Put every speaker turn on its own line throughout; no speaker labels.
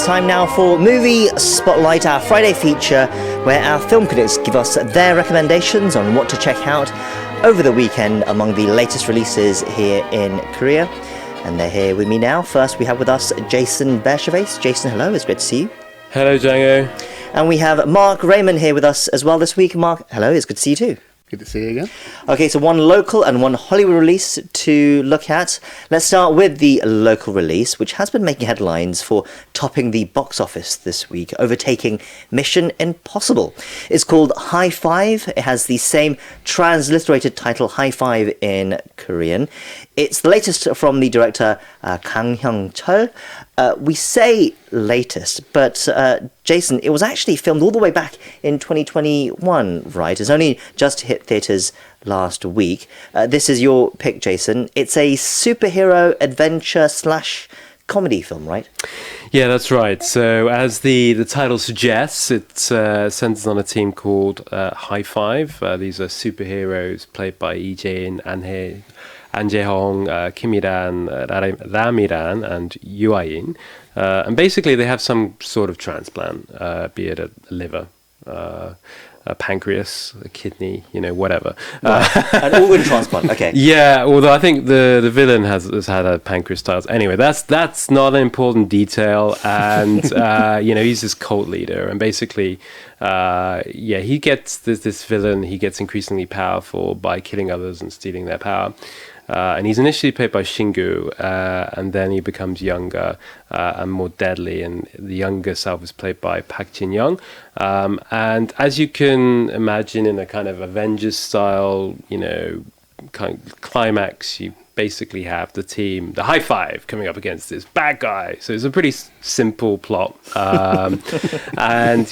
it's time now for Movie Spotlight, our Friday feature, where our film critics give us their recommendations on what to check out over the weekend among the latest releases here in Korea. And they're here with me now. First, we have with us Jason Bechervaise. Jason, hello, it's great to see you.
Hello, Django.
And we have Marc Raymond here with us as well this week. Marc, hello, it's good to see you too.
Good to see you again.
Okay, so one local and one Hollywood release to look at. Let's start with the local release, which has been making headlines for topping the box office this week, overtaking Mission Impossible. It's called High-Five. It has the same transliterated title, High-Five, in Korean. It's the latest from the director Kang Hyeong-cheol. We say latest, but Jason, it was actually filmed all the way back in 2021, right? It's only just hit theatres last week. This is your pick, Jason. It's a superhero adventure / comedy film, right?
Yeah, that's right. So as the title suggests, it centers on a team called High-Five. These are superheroes played by Lee Jae-in, An Jae-hong, Kim Il-ran, Ram Il-ran, and Yoo Ah-in. And basically they have some sort of transplant, be it a liver, a pancreas, a kidney, whatever.
Right. An organ transplant, okay.
Yeah, although I think the villain has had a pancreas style. Anyway, that's not an important detail. And, he's this cult leader. And basically, he gets this villain, he gets increasingly powerful by killing others and stealing their power. And he's initially played by Shingu, and then he becomes younger and more deadly. And the younger self is played by Park Jin-young. And as you can imagine, in a kind of Avengers style, kind of climax, you basically have the team, the High-Five, coming up against this bad guy. So it's a pretty simple plot. And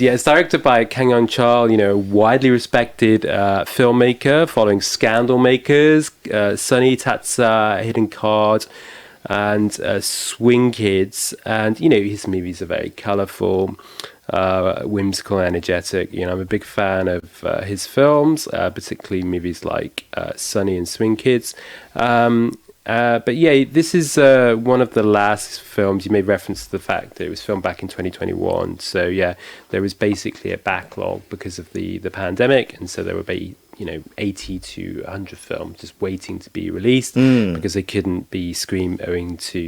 it's directed by Kang Hyeong-cheol, widely respected filmmaker, following Scandal Makers, Sunny Tatsa, Hidden Card, and Swing Kids. And, his movies are very colourful, whimsical, energetic. I'm a big fan of his films, particularly movies like Sunny and Swing Kids. But this is one of the last films. You made reference to the fact that it was filmed back in 2021. So there was basically a backlog because of the pandemic, and so there were 80 to 100 films just waiting to be released because they couldn't be screened owing to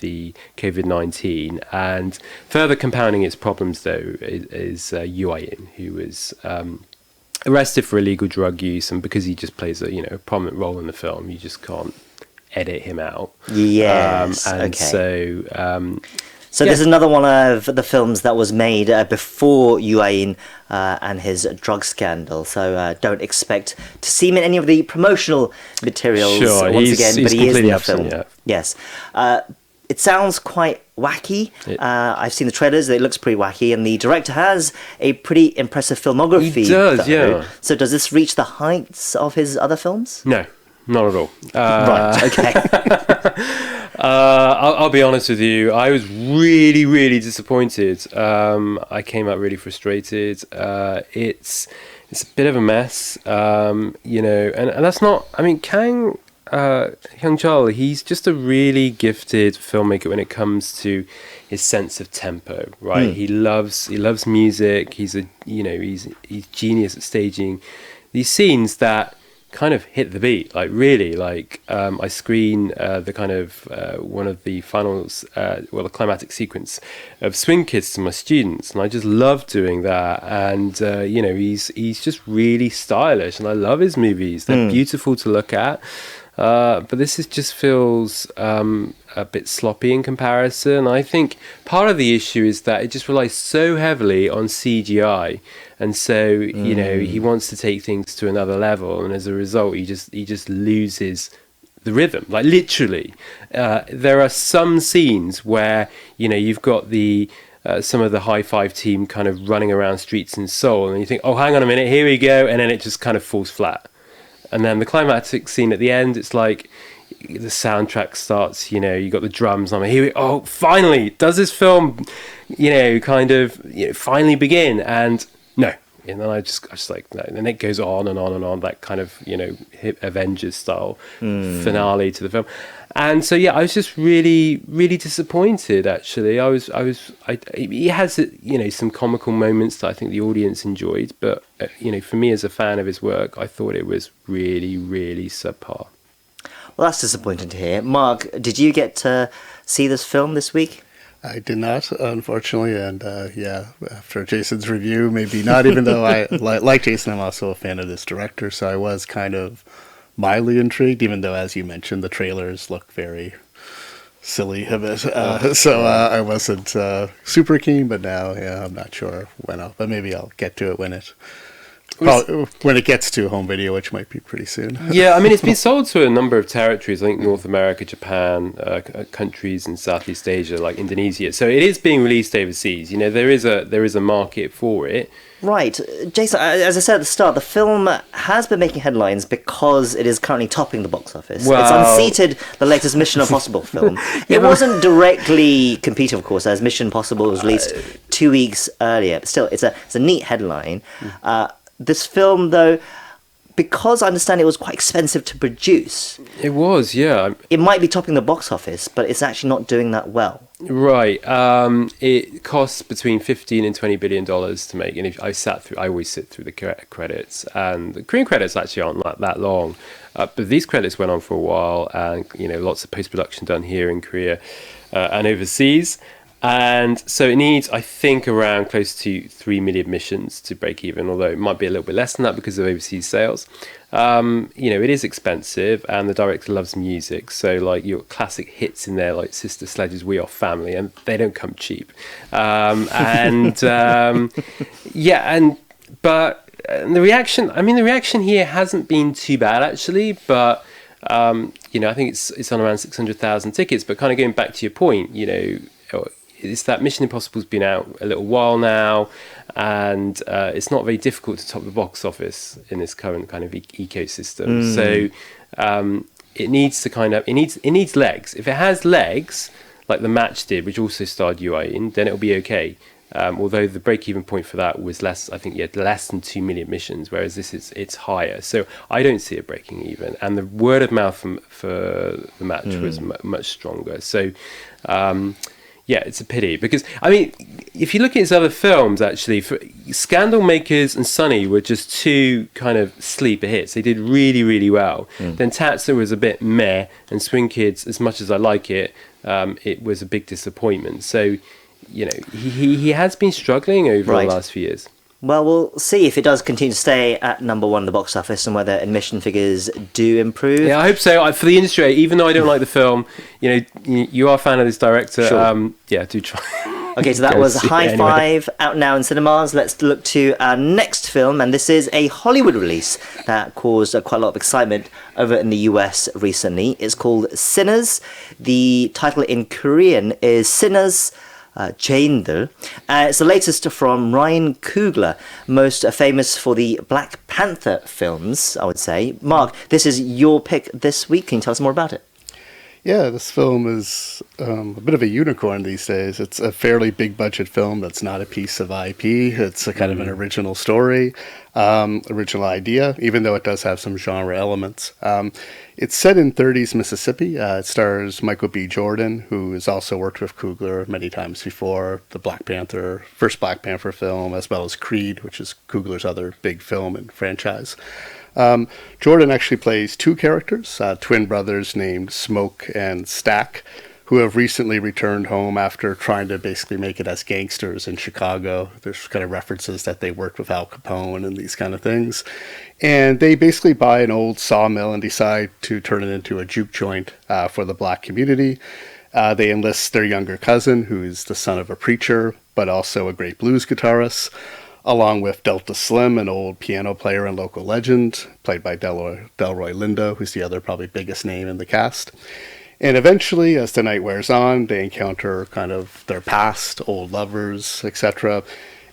the COVID-19. And further compounding its problems, though, is Yoo Ah-in, who was arrested for illegal drug use, and because he just plays a prominent role in the film, you just can't edit him out.
Yes.
Okay.
So this is another one of the films that was made before Yoo Ah-in and his drug scandal. So don't expect to see him in any of the promotional materials once again. But he is in the film. Yeah. Yes. It sounds quite wacky. I've seen the trailers. It looks pretty wacky. And the director has a pretty impressive filmography.
He does, yeah.
So does this reach the heights of his other films?
No. Not at all.
Right, okay.
I'll be honest with you. I was really, really disappointed. I came out really frustrated. It's a bit of a mess, and that's not... I mean, Kang Hyeong-cheol, he's just a really gifted filmmaker when it comes to his sense of tempo, right? He loves music. He's genius at staging these scenes that kind of hit the beat, I screen the kind of one of the finals, the climatic sequence of Swing Kids to my students, and I just love doing that. And he's just really stylish, and I love his movies. They're beautiful to look at, but this just feels a bit sloppy in comparison. I think part of the issue is that it just relies so heavily on CGI. And so, he wants to take things to another level, and as a result, he just loses the rhythm. Like, literally, there are some scenes where you've got the some of the High-Five team kind of running around streets in Seoul, and you think, oh, hang on a minute, here we go, and then it just kind of falls flat. And then the climactic scene at the end, it's like the soundtrack starts. You got the drums. I'm like, here we. Oh, finally, does this film, finally begin? And no, And then I just like, no. And then it goes on and on and on, that kind of, hip Avengers style finale to the film. And so, yeah, I was just really, really disappointed, actually. It has, some comical moments that I think the audience enjoyed. But, for me as a fan of his work, I thought it was really, really subpar.
Well, that's disappointing to hear. Mark, did you get to see this film this week?
I did not, unfortunately, and after Jason's review, maybe not, even though I, like Jason, I'm also a fan of this director, so I was kind of mildly intrigued, even though, as you mentioned, the trailers look very silly a bit, so I wasn't super keen, but now, I'm not sure when but maybe I'll get to it when it gets to home video, which might be pretty soon.
Yeah, I mean, it's been sold to a number of territories. I think North America, Japan, countries in Southeast Asia, like Indonesia. So it is being released overseas. There is a market for it.
Right. Jason, as I said at the start, the film has been making headlines because it is currently topping the box office. It's unseated the latest Mission Impossible film. It wasn't directly competing, of course, as Mission Impossible was released 2 weeks earlier. But still, it's a neat headline. This film, though, because I understand it was quite expensive to produce.
It was, yeah.
It might be topping the box office, but it's actually not doing that well.
Right. It costs between $15 and $20 billion to make. And I always sit through the credits, and the Korean credits actually aren't that long. But these credits went on for a while, and lots of post-production done here in Korea and overseas. And so it needs, I think, around close to 3 million missions to break even, although it might be a little bit less than that because of overseas sales. It is expensive, and the director loves music. So, like, your classic hits in there, like Sister Sledge's We Are Family, and they don't come cheap. But the reaction here hasn't been too bad, actually, but, I think it's on around 600,000 tickets. But kind of going back to your point, it's that Mission Impossible's been out a little while now, and it's not very difficult to top the box office in this current kind of ecosystem. So it needs legs. If it has legs, like The Match did, which also starred UI in, then it'll be okay. Although the break-even point for that was less, I think, less than 2 million missions, whereas it's higher. So I don't see it breaking even. And the word of mouth for The Match was much stronger. So. Yeah, it's a pity because, I mean, if you look at his other films, actually, Scandal Makers and Sunny were just two kind of sleeper hits. They did really, really well. Then Tatsu was a bit meh, and Swing Kids, as much as I like it, it was a big disappointment. So, he has been struggling over the last few years.
Well, we'll see if it does continue to stay at number one in the box office and whether admission figures do improve.
Yeah, I hope so. For the industry, even though I don't like the film, you are a fan of this director.
Sure.
Do try.
Okay, so that was High-Five, out now in cinemas. Let's look to our next film, and this is a Hollywood release that caused quite a lot of excitement over in the US recently. It's called Sinners. The title in Korean is Sinners, 죄인들. It's the latest from Ryan Coogler, most famous for the Black Panther films, I would say. Mark, this is your pick this week. Can you tell us more about it?
Yeah, this film is a bit of a unicorn these days. It's a fairly big budget film that's not a piece of IP. It's a kind of an original story, original idea, even though it does have some genre elements. It's set in 30s Mississippi. It stars Michael B. Jordan, who has also worked with Coogler many times before, the first Black Panther film, as well as Creed, which is Coogler's other big film and franchise. Jordan actually plays two characters, twin brothers named Smoke and Stack, who have recently returned home after trying to basically make it as gangsters in Chicago. There's kind of references that they worked with Al Capone and these kind of things. And they basically buy an old sawmill and decide to turn it into a juke joint for the black community. They enlist their younger cousin, who is the son of a preacher, but also a great blues guitarist, along with Delta Slim, an old piano player and local legend, played by Delroy Lindo, who's the other probably biggest name in the cast. And eventually, as the night wears on, they encounter kind of their past, old lovers, etc.,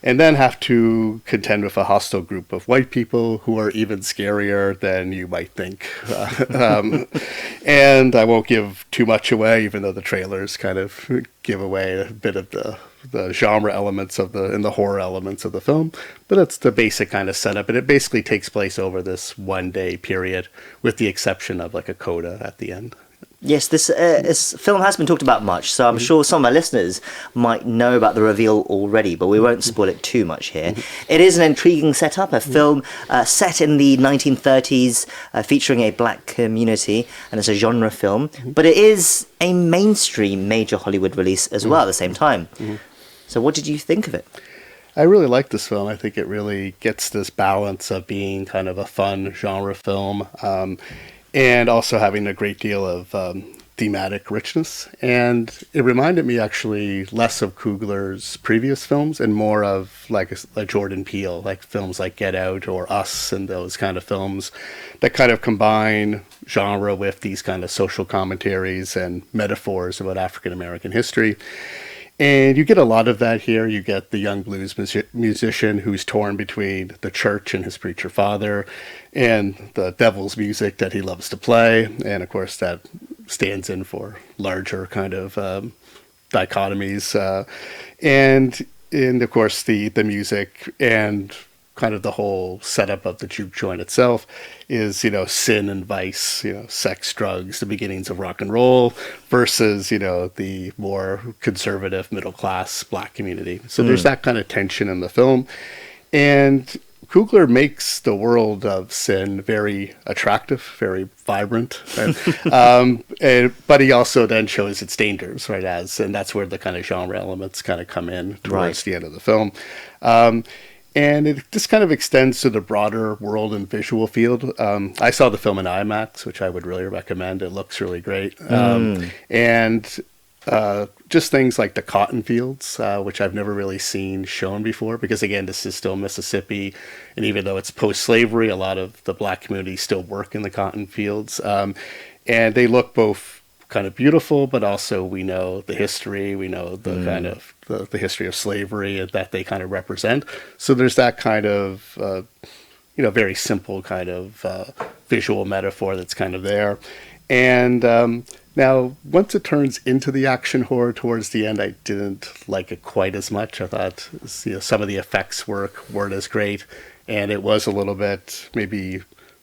and then have to contend with a hostile group of white people who are even scarier than you might think. And I won't give too much away, even though the trailers kind of give away a bit of the the genre elements and the horror elements of the film, but it's the basic kind of setup, and it basically takes place over this 1 day period, with the exception of like a coda at the end.
Yes, this film has been talked about much, so I'm sure some of our listeners might know about the reveal already, but we won't spoil it too much here. It is an intriguing setup, a film set in the 1930s, featuring a black community, and it's a genre film, but it is a mainstream major Hollywood release as well at the same time. So what did you think of it?
I really like this film. I think it really gets this balance of being kind of a fun genre film, and also having a great deal of thematic richness. And it reminded me actually less of Coogler's previous films and more of like a Jordan Peele, like films like Get Out or Us, and those kind of films that kind of combine genre with these kind of social commentaries and metaphors about African American history. And you get a lot of that here. You get the young blues musician who's torn between the church and his preacher father and the devil's music that he loves to play. And of course, that stands in for larger kind of dichotomies. And of course, the music and kind of the whole setup of the juke joint itself is, sin and vice, sex, drugs, the beginnings of rock and roll versus, the more conservative middle class black community. So there's that kind of tension in the film. And Coogler makes the world of sin very attractive, very vibrant, but he also then shows its dangers, right? And that's where the kind of genre elements kind of come in towards the end of the film. And it just kind of extends to the broader world and visual field. I saw the film in IMAX, which I would really recommend. It looks really great. And just things like the cotton fields, which I've never really seen shown before, because again, this is still Mississippi. And even though it's post-slavery, a lot of the black community still work in the cotton fields. And they look both kind of beautiful, but also we know the history, we know the kind of the history of slavery that they kind of represent. So there's that kind of, very simple kind of visual metaphor that's kind of there. And now, once it turns into the action horror towards the end, I didn't like it quite as much. I thought some of the effects work weren't as great, and it was a little bit maybe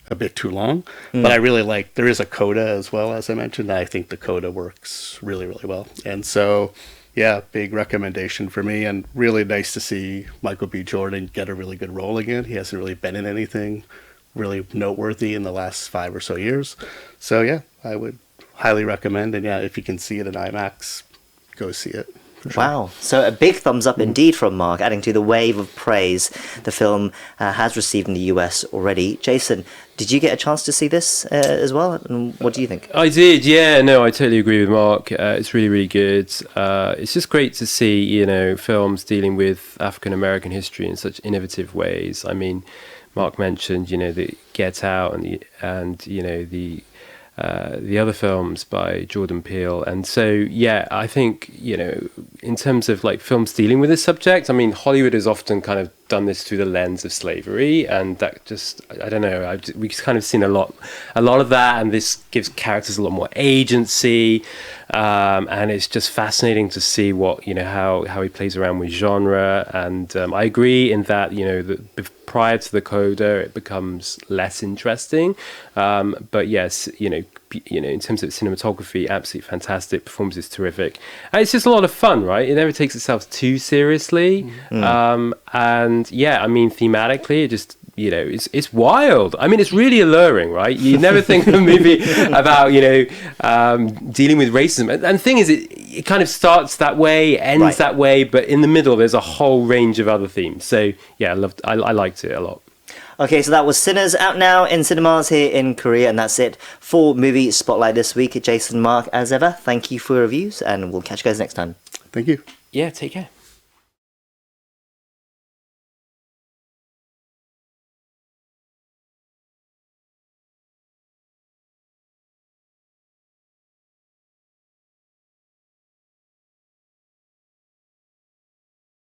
a bit too long. But I really like, there is a coda as well, as I mentioned. I think the coda works really, really well. And so, yeah, big recommendation for me, and really nice to see Michael B. Jordan get a really good role again. He hasn't really been in anything really noteworthy in the last 5 or so years. So yeah, I would highly recommend. And yeah, if you can see it in IMAX, go see it. Sure.
Wow. So a big thumbs up indeed from Mark, adding to the wave of praise the film has received in the US already. Jason, did you get a chance to see this as well? And what do you think?
I did, yeah. No, I totally agree with Mark. It's really, really good. It's just great to see, films dealing with African American history in such innovative ways. I mean, Mark mentioned, the Get Out and the other films by Jordan Peele. And so, yeah, I think, in terms of like films dealing with this subject, I mean, Hollywood has often kind of done this through the lens of slavery, and that just, I don't know, we've kind of seen a lot of that, and this gives characters a lot more agency, and it's just fascinating to see what, how he plays around with genre. And I agree in that, prior to the coda, it becomes less interesting. But yes, in terms of cinematography, absolutely fantastic. Performance is terrific. And it's just a lot of fun, right? It never takes itself too seriously. And yeah, I mean, thematically, it just, it's wild. I mean, it's really alluring, right? You never think of a movie about, dealing with racism. And the thing is, it kind of starts that way, ends that way, but in the middle, there's a whole range of other themes. So yeah, I liked it a lot.
Okay, so that was Sinners, out now in cinemas here in Korea, and that's it for Movie Spotlight this week. Jason, Mark, as ever, thank you for your reviews, and we'll catch you guys next time.
Thank you.
Yeah, take care.